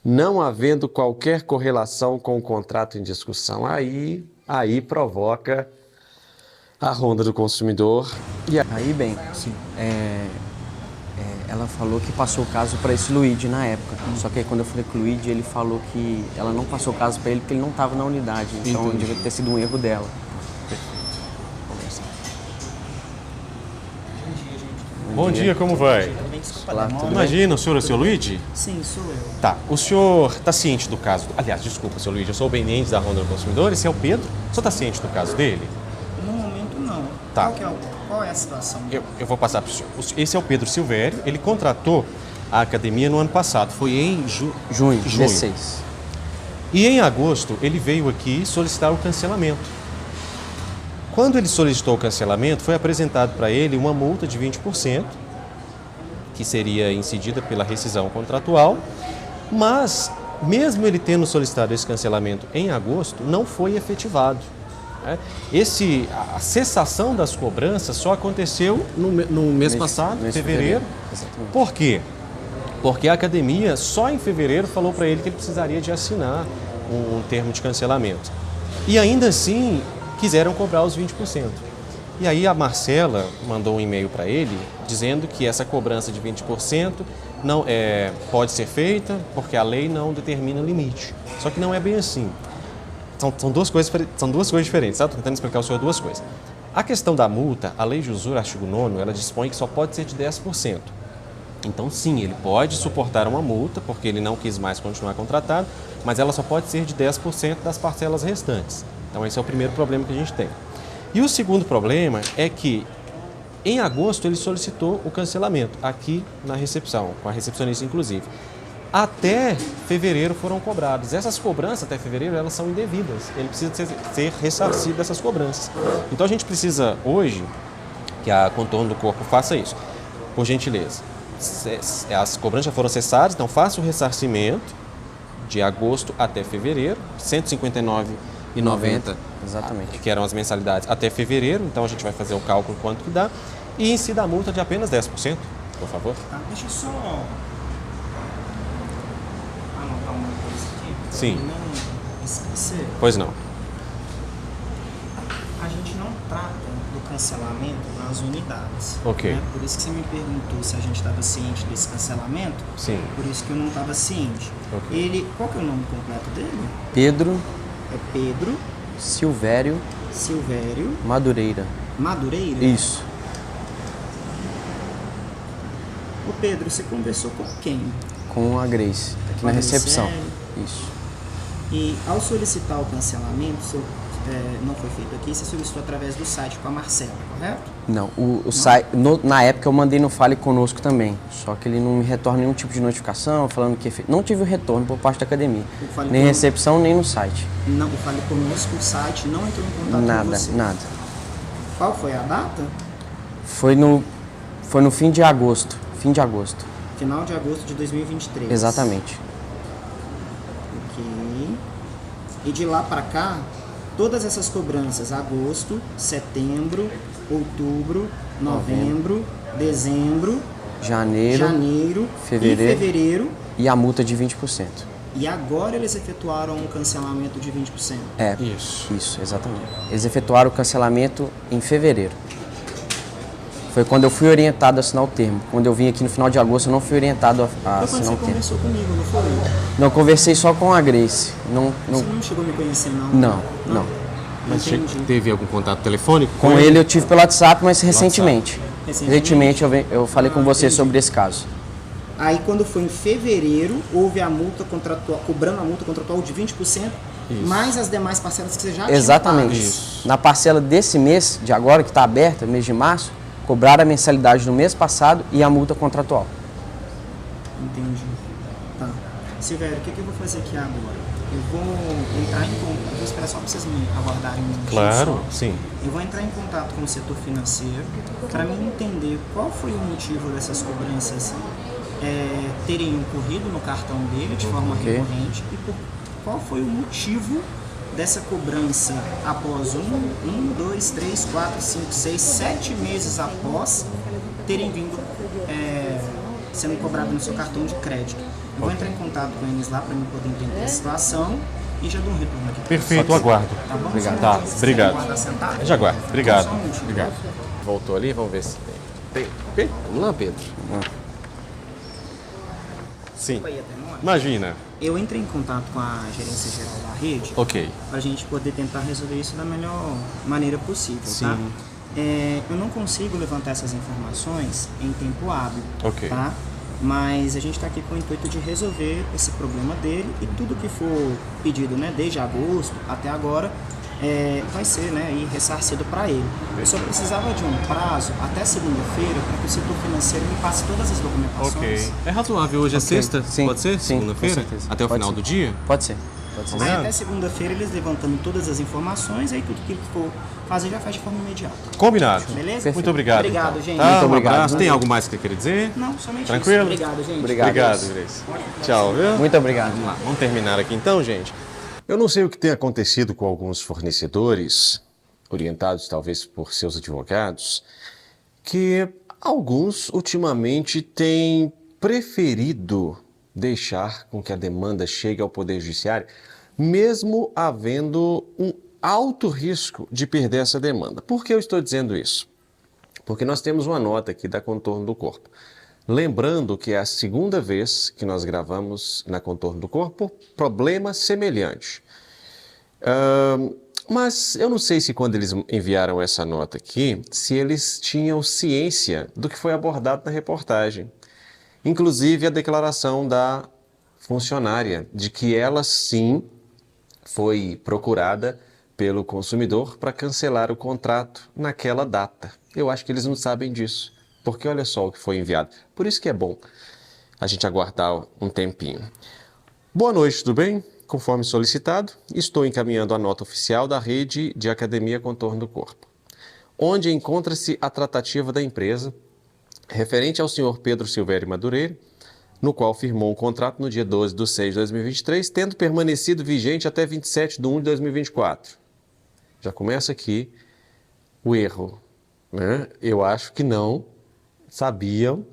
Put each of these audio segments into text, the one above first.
não havendo qualquer correlação com o contrato em discussão. Aí provoca a ronda do consumidor. Aí, bem, ela falou que passou o caso para esse Luigi na época. Só que aí quando eu falei com o Luigi, ele falou que ela não passou o caso para ele porque ele não estava na unidade. Então devia ter sido um erro dela. Bom dia, como vai? Olá, tudo bem? Imagina, o senhor é o seu Luigi? Sim, sou eu. Tá, o senhor está ciente do caso? Aliás, desculpa, seu Luigi, eu sou o Benendes da Ronda do Consumidor, esse é o Pedro. O senhor está ciente do caso dele? No momento, não. Tá. Qual é a situação? Eu vou passar para o senhor. Esse é o Pedro Silvério, ele contratou a academia no ano passado, foi em Junho, 16. E em agosto ele veio aqui solicitar o cancelamento. Quando ele solicitou o cancelamento, foi apresentado para ele uma multa de 20%, que seria incidida pela rescisão contratual, mas mesmo ele tendo solicitado esse cancelamento em agosto, não foi efetivado. A cessação das cobranças só aconteceu no mês passado, mês de fevereiro. Exatamente. Por quê? Porque a academia só em fevereiro falou para ele que ele precisaria de assinar um termo de cancelamento. E ainda assim quiseram cobrar os 20%. E aí a Marcela mandou um e-mail para ele dizendo que essa cobrança de 20% não pode ser feita porque a lei não determina limite. Só que não é bem assim. São duas coisas diferentes, tá? Estou tentando explicar ao senhor duas coisas. A questão da multa, a lei de usura, artigo 9º, ela dispõe que só pode ser de 10%. Então, sim, ele pode suportar uma multa, porque ele não quis mais continuar contratado, mas ela só pode ser de 10% das parcelas restantes. Então, esse é o primeiro problema que a gente tem. E o segundo problema é que, em agosto, ele solicitou o cancelamento, aqui na recepção, com a recepcionista inclusive. Até fevereiro foram cobrados. Essas cobranças até fevereiro, elas são indevidas. Ele precisa ser ressarcido dessas cobranças. Então, a gente precisa, hoje, que a Contorno do Corpo faça isso. Por gentileza. As cobranças já foram cessadas, então faça o ressarcimento de agosto até fevereiro, R$ 159,90, Exatamente. que eram as mensalidades até fevereiro, então a gente vai fazer o cálculo quanto que dá, e incida a multa de apenas 10%, por favor. Tá, deixa eu só anotar uma coisa aqui. Sim. Pra não esquecer. Pois não. A gente não trata do cancelamento nas unidades. Ok. Né? Por isso que você me perguntou se a gente estava ciente desse cancelamento. Sim. Por isso que eu não estava ciente. Ok. Qual que é o nome completo dele? Pedro É Pedro Silvério Silvério Madureira. Madureira? Isso. Ô Pedro, você conversou com quem? Com a Grace, aqui Com na a recepção. Graciele? Isso. E ao solicitar o cancelamento, não foi feito aqui, você solicitou através do site com a Marcela, correto? Não, o site, na época eu mandei no Fale Conosco também, só que ele não me retorna nenhum tipo de notificação, falando que não tive o retorno por parte da academia, O Fale nem Conosco- recepção, nem no site. Não, o Fale Conosco, o site não entrou em contato com Nada, você. nada. Qual foi a data? Foi no fim de agosto, Final de agosto de 2023. exatamente. Ok. E de lá para cá, todas essas cobranças, agosto, setembro, outubro, novembro, dezembro, Janeiro janeiro fevereiro. e fevereiro. e a multa de 20%. E agora eles efetuaram um cancelamento de 20%. É, Isso. exatamente. Eles efetuaram o cancelamento em fevereiro. Foi quando eu fui orientado a assinar o termo. Quando eu vim aqui no final de agosto, eu não fui orientado a Foi quando assinar você o termo. conversou comigo, não foi? Não, conversei só com a Grace. Você não chegou a me conhecer, não? Não. Mas Entendi. teve algum contato telefônico? Com ele eu tive pelo WhatsApp, mas recentemente. Recentemente? Eu falei com você entendi. sobre esse caso. Aí quando foi em fevereiro, houve a multa contratual, cobrando a multa contratual de 20%, mais as demais parcelas que você já tinha Exatamente. pago. Isso. Na parcela desse mês, de agora, que está aberta, mês de março, cobraram a mensalidade do mês passado e a multa contratual. Entendi. Tá. Silvério, o que eu vou fazer aqui agora? Eu vou entrar em contato, eu vou esperar só para vocês me aguardarem um minutinho Claro, só. sim. Eu vou entrar em contato com o setor financeiro para mim entender qual foi o motivo dessas cobranças terem ocorrido no cartão dele de forma Ok. recorrente e qual foi o motivo dessa cobrança após 1, 2, 3, 4, 5, 6, 7 meses após terem vindo sendo cobrado no seu cartão de crédito. Eu vou entrar em contato com eles lá para eu poder entender a situação e já dou um retorno aqui. Perfeito, eu aguardo. Tá bom? Obrigado. Tá, obrigado. Aguardar sentado? Eu já aguardo. Obrigado. Só um minutinho. Obrigado. Voltou ali, vamos ver se tem. Vamos lá, Pedro. Sim. Aí, até na hora. Imagina. Eu entrei em contato com a gerência geral da rede Ok. para a gente poder tentar resolver isso da melhor maneira possível, tá? Sim. Eu não consigo levantar essas informações em tempo hábil, Ok. tá? Mas a gente está aqui com o intuito de resolver esse problema dele e tudo que for pedido, né, desde agosto até agora, vai ser, né, aí ressarcido para ele. Eu só precisava de um prazo até segunda-feira para que o setor financeiro me passe todas as documentações. Ok. É razoável hoje é Ok. sexta? Sim, Pode ser? sim, Segunda-feira? com certeza. Até o Pode final ser. do dia? Pode ser. Pode ser. Aí até segunda-feira eles levantando todas as informações, aí tudo que ele for fazer já faz de forma imediata. Combinado. Beleza? Muito obrigado. Obrigado, então. gente. Tá, Muito um obrigado. abraço. Tem algo mais que você queria dizer? Não, somente Tranquilo? isso. Obrigado, gente. Obrigado. Obrigado, Grace. Tchau, viu? Muito obrigado. Vamos lá, vamos terminar aqui então, gente. Eu não sei o que tem acontecido com alguns fornecedores, orientados talvez por seus advogados, que alguns ultimamente têm preferido deixar com que a demanda chegue ao Poder Judiciário, mesmo havendo um alto risco de perder essa demanda. Por que eu estou dizendo isso? Porque nós temos uma nota aqui da Contorno do Corpo. Lembrando que é a segunda vez que nós gravamos na Contorno do Corpo problema semelhante. Mas eu não sei se quando eles enviaram essa nota aqui, se eles tinham ciência do que foi abordado na reportagem. Inclusive a declaração da funcionária de que ela sim foi procurada pelo consumidor para cancelar o contrato naquela data. Eu acho que eles não sabem disso, porque olha só o que foi enviado. Por isso que é bom a gente aguardar um tempinho. Boa noite, tudo bem? Conforme solicitado, estou encaminhando a nota oficial da rede de Academia Contorno do Corpo, onde encontra-se a tratativa da empresa referente ao senhor Pedro Silvério Madureira, no qual firmou um contrato no dia 12/6/2023, tendo permanecido vigente até 27/1/2024. Já começa aqui o erro, né? Eu acho que não sabiam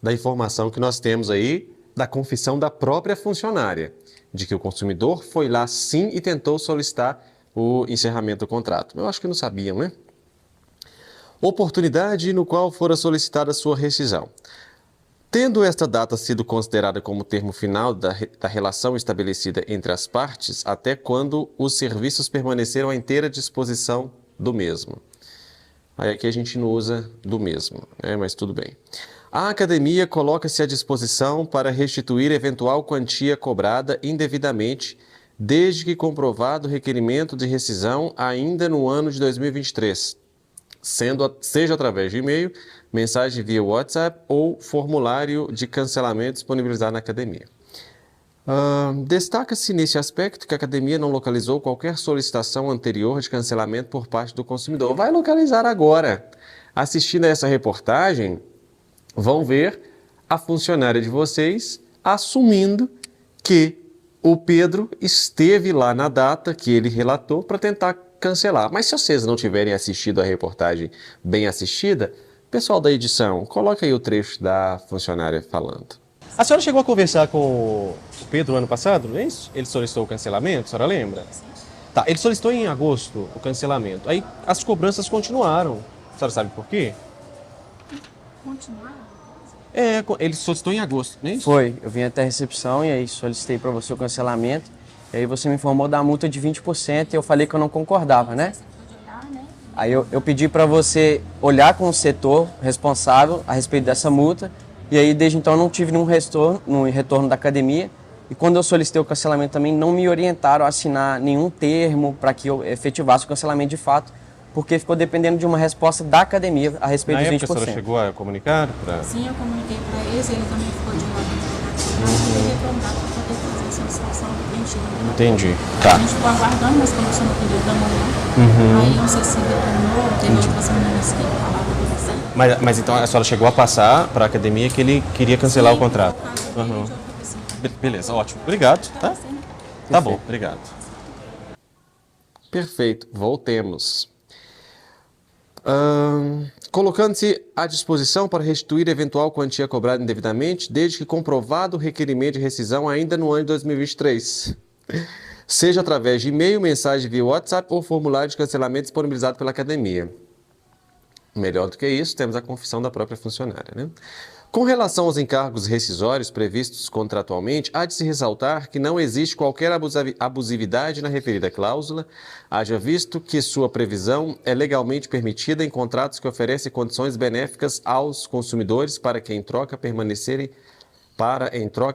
da informação que nós temos aí, da confissão da própria funcionária, de que o consumidor foi lá sim e tentou solicitar o encerramento do contrato. Eu acho que não sabiam, né? Oportunidade no qual fora solicitada sua rescisão. Tendo esta data sido considerada como termo final da relação estabelecida entre as partes, até quando os serviços permaneceram à inteira disposição do mesmo. Aí aqui a gente não usa do mesmo, né? Mas tudo bem. A academia coloca-se à disposição para restituir eventual quantia cobrada indevidamente, desde que comprovado o requerimento de rescisão ainda no ano de 2023, seja através de e-mail, mensagem via WhatsApp ou formulário de cancelamento disponibilizado na academia. Destaca-se nesse aspecto que a academia não localizou qualquer solicitação anterior de cancelamento por parte do consumidor. Vai localizar agora. Assistindo a essa reportagem, vão ver a funcionária de vocês assumindo que o Pedro esteve lá na data que ele relatou para tentar cancelar. Mas se vocês não tiverem assistido a reportagem bem assistida, pessoal da edição, coloca aí o trecho da funcionária falando. A senhora chegou a conversar com o Pedro ano passado, não é isso? Ele solicitou o cancelamento, a senhora lembra? Tá, ele solicitou em agosto o cancelamento. Aí as cobranças continuaram. A senhora sabe por quê? Continuaram? Ele solicitou em agosto, não é isso? Foi, eu vim até a recepção e aí solicitei para você o cancelamento. E aí você me informou da multa de 20% e eu falei que eu não concordava, né? Aí eu pedi para você olhar com o setor responsável a respeito dessa multa. E aí desde então não tive nenhum retorno da academia. E quando eu solicitei o cancelamento também não me orientaram a assinar nenhum termo para que eu efetivasse o cancelamento de fato, porque ficou dependendo de uma resposta da academia a respeito Na dos época 20%. a senhora chegou a comunicar? Sim, eu comuniquei para eles, ele também ficou de uma mas ele retornar para poder fazer essa solicitação preenchida. Entendi. A Tá. gente ficou aguardando, mas começou no período da manhã. Aí não sei se retornou, teve outras meninas que falaram com você. Mas então a senhora chegou a passar para a academia que ele queria cancelar o contrato? Aham. Beleza, ótimo. Obrigado, tá? Tá bom, obrigado. Perfeito, voltemos. Colocando-se à disposição para restituir eventual quantia cobrada indevidamente, desde que comprovado o requerimento de rescisão ainda no ano de 2023. Seja através de e-mail, mensagem via WhatsApp ou formulário de cancelamento disponibilizado pela academia. Melhor do que isso, temos a confissão da própria funcionária, né? Com relação aos encargos rescisórios previstos contratualmente, há de se ressaltar que não existe qualquer abusividade na referida cláusula, haja visto que sua previsão é legalmente permitida em contratos que oferecem condições benéficas aos consumidores para em troca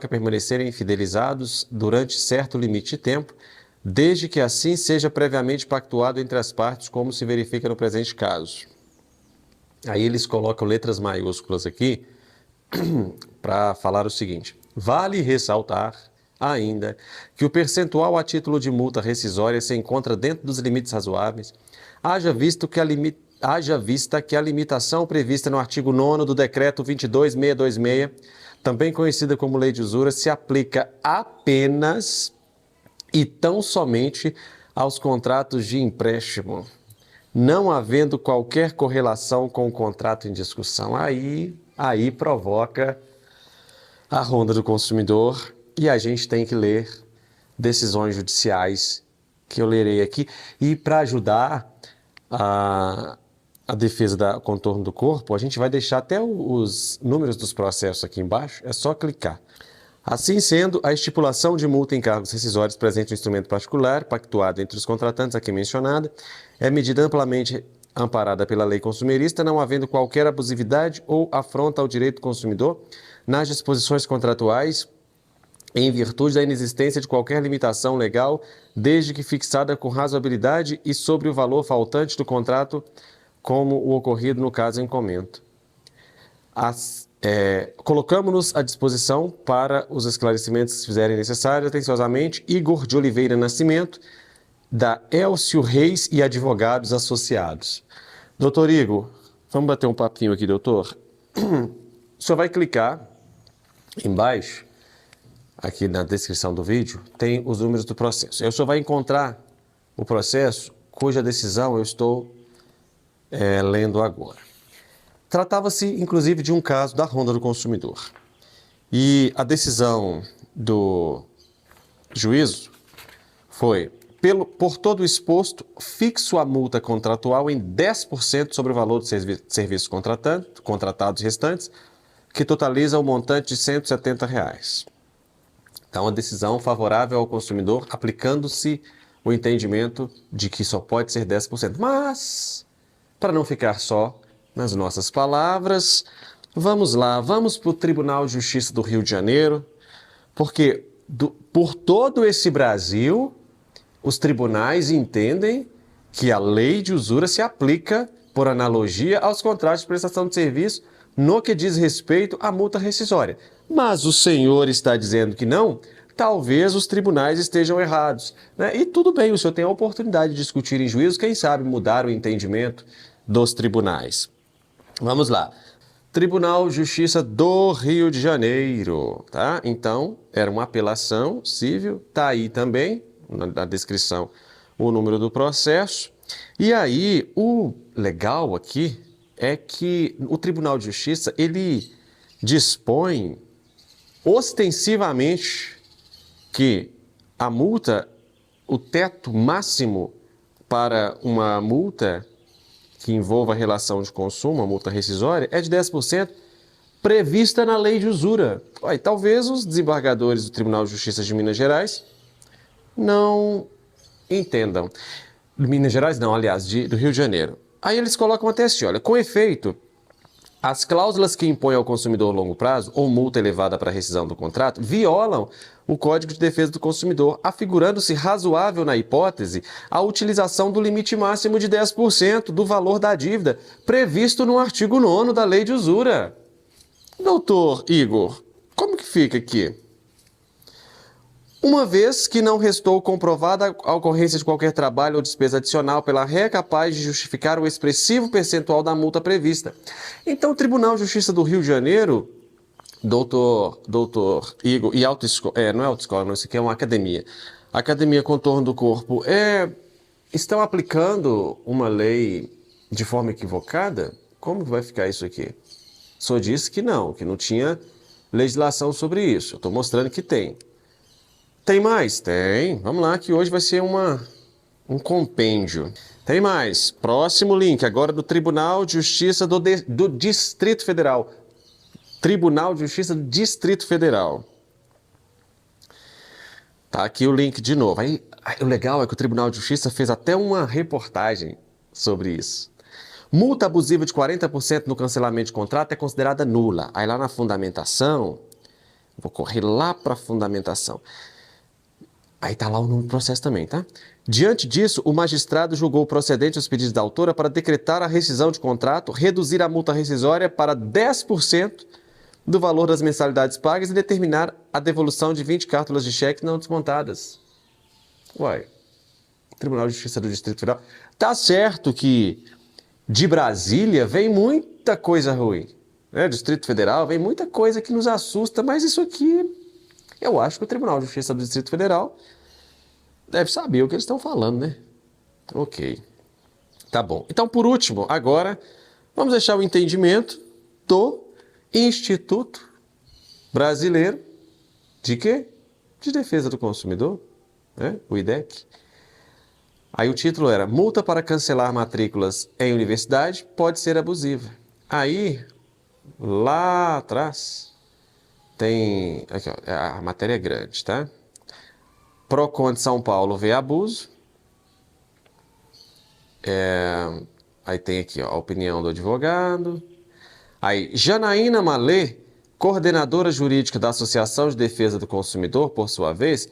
permanecerem fidelizados durante certo limite de tempo, desde que assim seja previamente pactuado entre as partes, como se verifica no presente caso. Aí eles colocam letras maiúsculas aqui, para falar o seguinte: vale ressaltar ainda que o percentual a título de multa rescisória se encontra dentro dos limites razoáveis, haja vista que a limitação prevista no artigo 9º do Decreto 22626, também conhecida como Lei de Usura, se aplica apenas e tão somente aos contratos de empréstimo, não havendo qualquer correlação com o contrato em discussão. Aí provoca a ronda do consumidor e a gente tem que ler decisões judiciais que eu lerei aqui. E para ajudar a defesa do contorno do corpo, a gente vai deixar até os números dos processos aqui embaixo, é só clicar. Assim sendo, a estipulação de multa em encargos rescisórios presente no instrumento particular, pactuado entre os contratantes aqui mencionada, é medida amplamente amparada pela lei consumerista, não havendo qualquer abusividade ou afronta ao direito do consumidor nas disposições contratuais, em virtude da inexistência de qualquer limitação legal, desde que fixada com razoabilidade e sobre o valor faltante do contrato, como o ocorrido no caso em comento. Colocamos-nos à disposição para os esclarecimentos que se fizerem necessários. Atenciosamente, Igor de Oliveira Nascimento, da Elcio Reis e Advogados Associados. Doutor Igor, vamos bater um papinho aqui, doutor? O senhor vai clicar embaixo, aqui na descrição do vídeo, tem os números do processo. Aí o senhor vai encontrar o processo cuja decisão eu estou lendo agora. Tratava-se, inclusive, de um caso da ronda do consumidor. E a decisão do juízo foi: por todo o exposto, fixo a multa contratual em 10% sobre o valor dos serviços contratados restantes, que totaliza o montante de R$ 170. Então, a decisão favorável ao consumidor, aplicando-se o entendimento de que só pode ser 10%. Mas, para não ficar só nas nossas palavras, vamos lá, vamos para o Tribunal de Justiça do Rio de Janeiro, porque por todo esse Brasil, os tribunais entendem que a lei de usura se aplica, por analogia, aos contratos de prestação de serviço no que diz respeito à multa rescisória. Mas o senhor está dizendo que não? Talvez os tribunais estejam errados, né? E tudo bem, o senhor tem a oportunidade de discutir em juízo, quem sabe mudar o entendimento dos tribunais. Vamos lá. Tribunal de Justiça do Rio de Janeiro, tá? Então, era uma apelação civil, tá aí também, na descrição, o número do processo. E aí, o legal aqui é que o Tribunal de Justiça, ele dispõe ostensivamente que a multa, o teto máximo para uma multa que envolva relação de consumo, a multa rescisória, é de 10%, prevista na lei de usura. Olha, talvez os desembargadores do Tribunal de Justiça de Minas Gerais não entendam. Minas Gerais não, aliás, do Rio de Janeiro. Aí eles colocam até assim, olha, com efeito, as cláusulas que impõem ao consumidor longo prazo ou multa elevada para rescisão do contrato violam o Código de Defesa do Consumidor, afigurando-se razoável na hipótese a utilização do limite máximo de 10% do valor da dívida previsto no artigo 9º da Lei de Usura. Doutor Igor, como que fica aqui? Uma vez que não restou comprovada a ocorrência de qualquer trabalho ou despesa adicional pela ré capaz de justificar o expressivo percentual da multa prevista. Então, o Tribunal de Justiça do Rio de Janeiro, doutor Igor, e autoescola, não é autoescola, não, isso aqui é uma academia. Academia Contorno do Corpo, estão aplicando uma lei de forma equivocada, como vai ficar isso aqui? Só disse que não tinha legislação sobre isso. Eu estou mostrando que tem. Tem mais? Tem. Vamos lá, que hoje vai ser um compêndio. Tem mais. Próximo link, agora do Tribunal de Justiça do Distrito Federal. Tribunal de Justiça do Distrito Federal. Tá aqui o link de novo. Aí, o legal é que o Tribunal de Justiça fez até uma reportagem sobre isso. Multa abusiva de 40% no cancelamento de contrato é considerada nula. Aí lá na fundamentação, vou correr lá para a fundamentação. Aí está lá o nome do processo também, tá? Diante disso, o magistrado julgou procedente os pedidos da autora para decretar a rescisão de contrato, reduzir a multa rescisória para 10% do valor das mensalidades pagas e determinar a devolução de 20 cartas de cheque não descontadas. Uai, Tribunal de Justiça do Distrito Federal. Tá certo que de Brasília vem muita coisa ruim, né? Distrito Federal vem muita coisa que nos assusta, mas isso aqui, eu acho que o Tribunal de Justiça do Distrito Federal deve saber o que eles estão falando, né? Ok. Tá bom. Então, por último, agora, vamos deixar o entendimento do Instituto Brasileiro de quê? De Defesa do Consumidor, né? O IDEC. Aí o título era Multa para cancelar matrículas em universidade pode ser abusiva. Aí, lá atrás, tem... Aqui, ó, a matéria é grande, tá? Procon de São Paulo vê abuso. Aí tem aqui ó, a opinião do advogado. Aí, Janaína Malê, coordenadora jurídica da Associação de Defesa do Consumidor, por sua vez,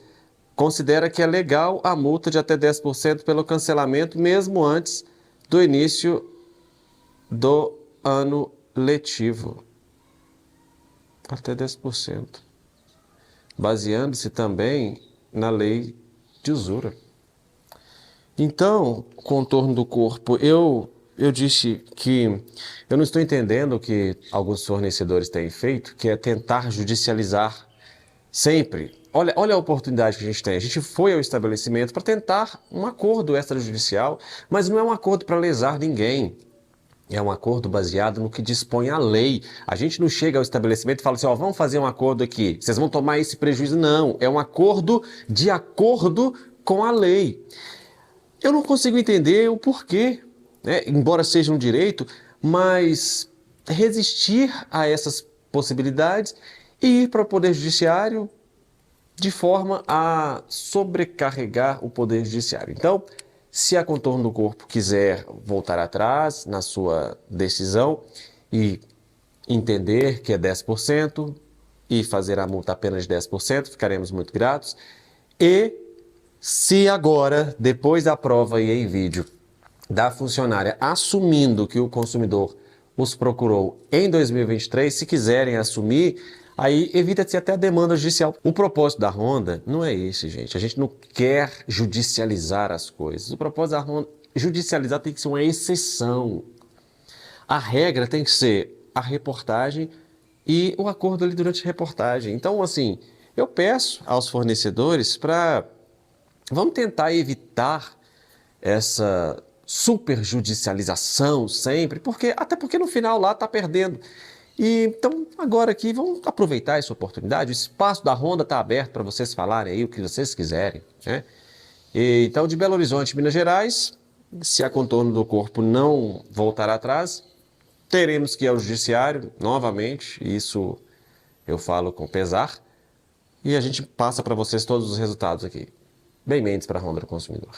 considera que é legal a multa de até 10% pelo cancelamento, mesmo antes do início do ano letivo. Até 10%. Baseando-se também na lei de usura. Então, contorno do corpo, eu disse que eu não estou entendendo o que alguns fornecedores têm feito, que é tentar judicializar sempre. Olha a oportunidade que a gente tem. A gente foi ao estabelecimento para tentar um acordo extrajudicial, mas não é um acordo para lesar ninguém. É um acordo baseado no que dispõe a lei. A gente não chega ao estabelecimento e fala assim, ó, vamos fazer um acordo aqui, vocês vão tomar esse prejuízo. Não, é um acordo de acordo com a lei. Eu não consigo entender o porquê, né? Embora seja um direito, mas resistir a essas possibilidades e ir para o Poder Judiciário de forma a sobrecarregar o Poder Judiciário. Então, se a Contorno do Corpo quiser voltar atrás na sua decisão e entender que é 10% e fazer a multa apenas de 10%, ficaremos muito gratos. E se agora, depois da prova e em vídeo da funcionária assumindo que o consumidor os procurou em 2023, se quiserem assumir, aí evita-se até a demanda judicial. O propósito da Honda não é esse, gente. A gente não quer judicializar as coisas. O propósito da Honda, judicializar tem que ser uma exceção. A regra tem que ser a reportagem e o acordo ali durante a reportagem. Então, assim, eu peço aos fornecedores para... Vamos tentar evitar essa superjudicialização sempre, até porque no final lá está perdendo. E, então, agora aqui, vamos aproveitar essa oportunidade. O espaço da Honda está aberto para vocês falarem aí o que vocês quiserem, né? Então, de Belo Horizonte, Minas Gerais, se a Contorno do Corpo não voltar atrás, teremos que ir ao Judiciário novamente, isso eu falo com pesar, e a gente passa para vocês todos os resultados aqui. Bem Mendes para a Honda do Consumidor.